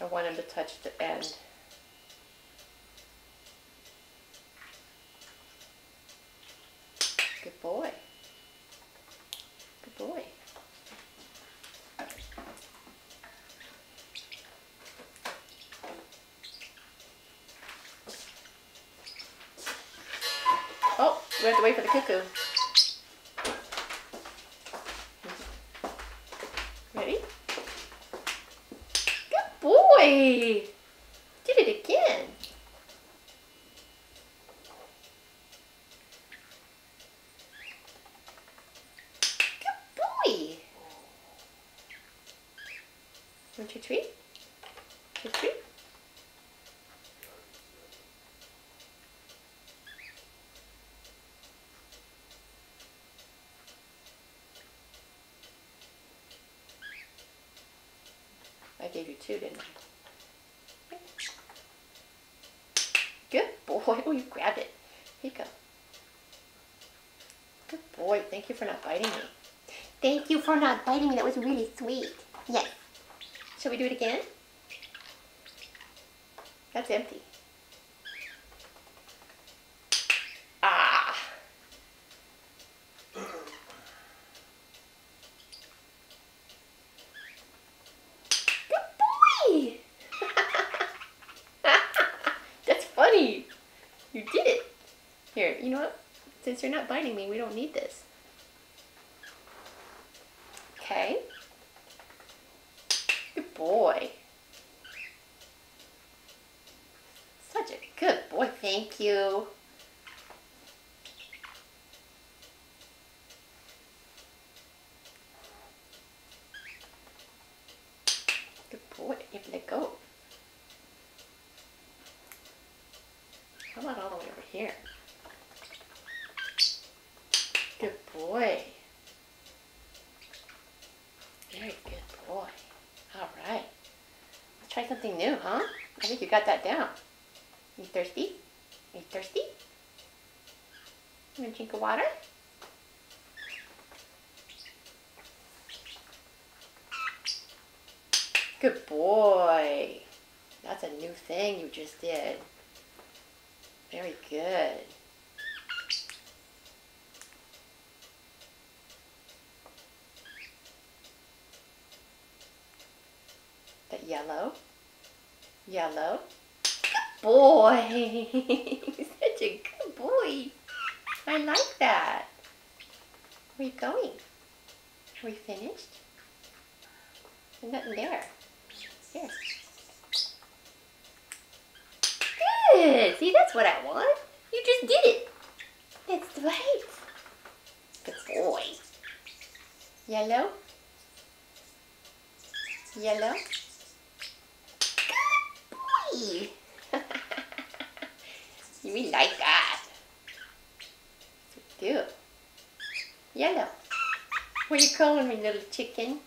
I want him to touch the end. Good boy. Good boy. Oh, we have to wait for the cuckoo. Ready? Good boy! Did it again. Good boy! Want your treat? Your treat? I gave you two, didn't I? Good boy. Oh, you grabbed it. Here you go. Good boy. Thank you for not biting me. Thank you for not biting me. That was really sweet. Yes. Shall we do it again? That's empty. Ah. That's funny. You did it. Here, you know what? Since you're not biting me, we don't need this. Okay. Good boy. Such a good boy. Thank you. Good boy. You have to let go. How about all the way over here? Good boy. Very good boy. All right. Let's try something new, huh? I think you got that down. You thirsty? Are you thirsty? You want to drink of water? Good boy. That's a new thing you just did. Very good. That yellow. Yellow. Good boy. Such a good boy. I like that. Where are you going? Are we finished? There's nothing there. Here. Good. See, that's what I want. You just did it. That's right. Good boy. Yellow. Yellow. Good boy. You really like that. Do. Yellow. Where you going, my little chicken?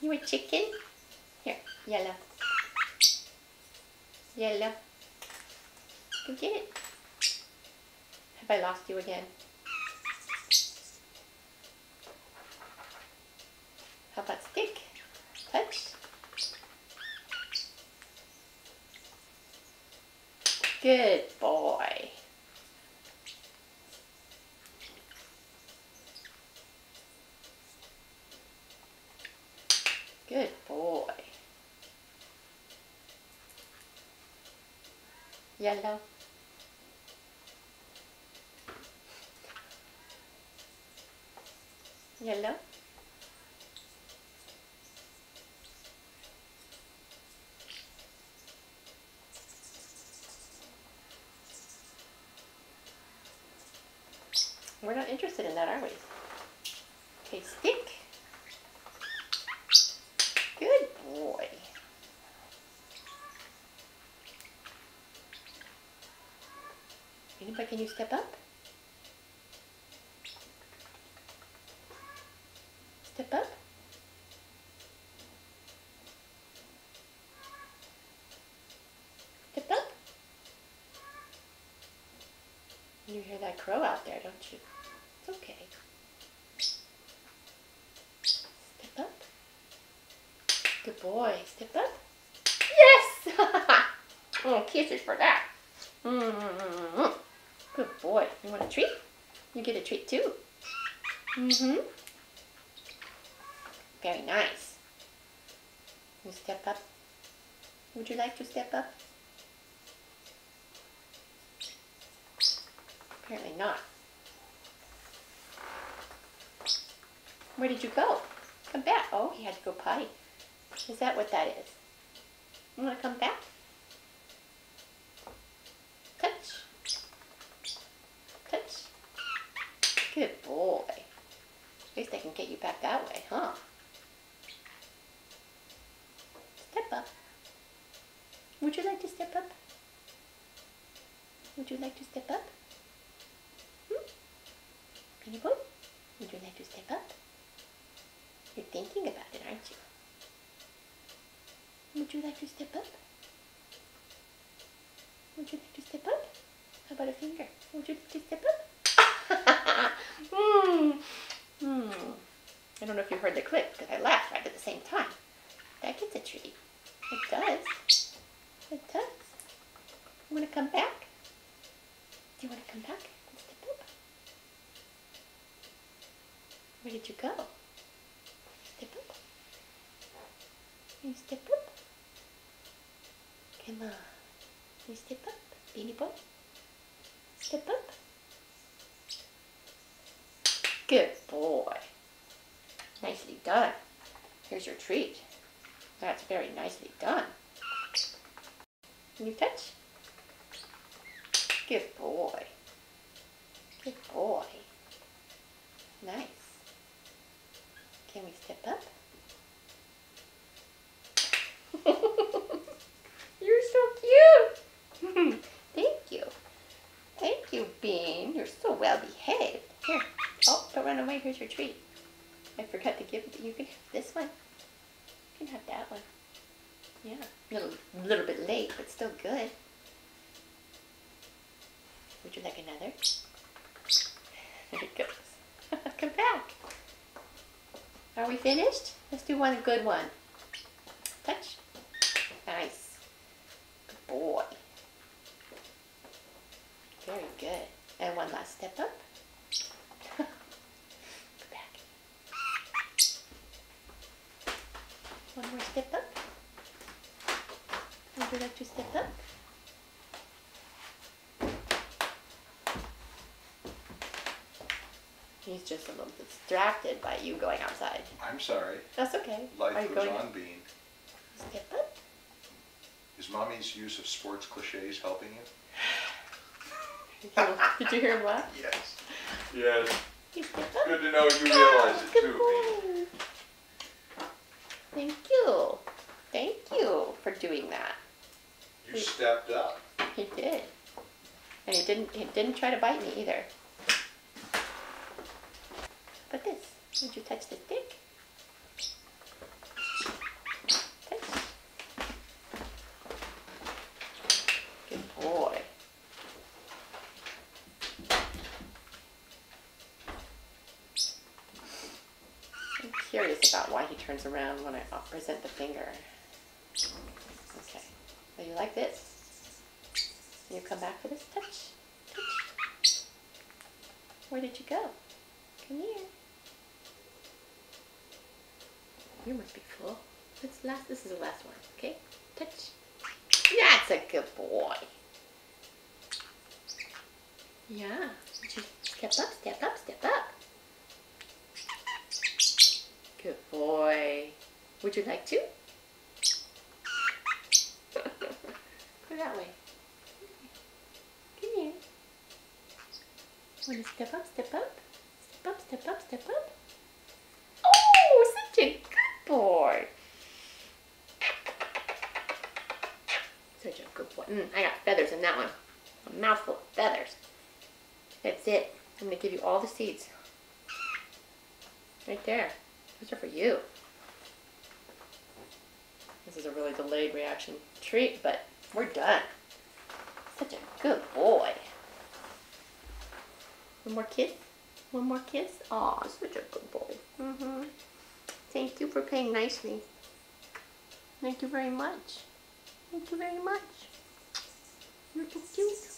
You a chicken? Here, yellow. Yellow. Go get it. Have I lost you again? How about stick? Touch. Good boy. Good boy. Yellow. Yellow. We're not interested in that, are we? Okay, stick. Good boy. Anybody, can you step up? Step up. Step up. You hear that crow out there, don't you? It's okay. Step up. Good boy. Step up. Oh, kisses for that. Mm-hmm. Good boy. You want a treat? You get a treat too. Mm-hmm. Very nice. You step up. Would you like to step up? Apparently not. Where did you go? Come back. Oh, he had to go potty. Is that what that is? You want to come back? Touch. Touch. Good boy. At least I can get you back that way, huh? Step up. Would you like to step up? Would you like to step up? Penny boy? Would you like to step up? You're thinking about it, aren't you? Would you like to step up? Would you like to step up? How about a finger? Would you like to step up? I don't know if you heard the clip because I laughed right at the same time. That gets a treat. It does. It does. You want to come back? Do you want to come back and step up? Where did you go? Step up. Can you step up? Come on. Can you step up, Beanie Boy? Step up. Good boy. Nicely done. Here's your treat. That's very nicely done. Can you touch? Good boy. Good boy. Nice. Can we step up? You're so cute. Thank you. Thank you, Bean. You're so well behaved. Here. Oh, don't run away. Here's your treat. I forgot to give it to you. You can have this one. You can have that one. Yeah. A little bit late, but still good. Would you like another? There it goes. Come back. Are we finished? Let's do one good one. Touch. Nice. Good boy. Very good. And one last step up. Go back. One more step up. Would you like to step up? He's just a little distracted by you going outside. I'm sorry. That's okay. Life goes on, Bean. Step up. Is Mommy's use of sports cliches helping you? Did you hear him laugh? Yes. Yes. You step up. Good to know you realize it Good too, boy. Bean. Thank you. Thank you for doing that. You stepped up. He did. And he didn't try to bite me either. But this, would you touch the stick? Touch. Good boy. I'm curious about why he turns around when I present the finger. Okay. So you like this? You come back for this? Touch. Touch. Where did you go? Come here. You must be full. This is the last one, okay? Touch. That's a good boy. Yeah. Step up, step up, step up. Good boy. Would you like to? Go that way. Come here. Want to step up, step up? Step up, step up, step up. Oh, such a good boy. Such a good boy. I got feathers in that one. A mouthful of feathers. That's it. I'm going to give you all the seeds. Right there. Those are for you. This is a really delayed reaction treat, but we're done. Such a good boy. One more kiss? One more kiss? Aw, such a good boy. Thank you for playing nicely. Thank you very much. Thank you very much. You're so cute.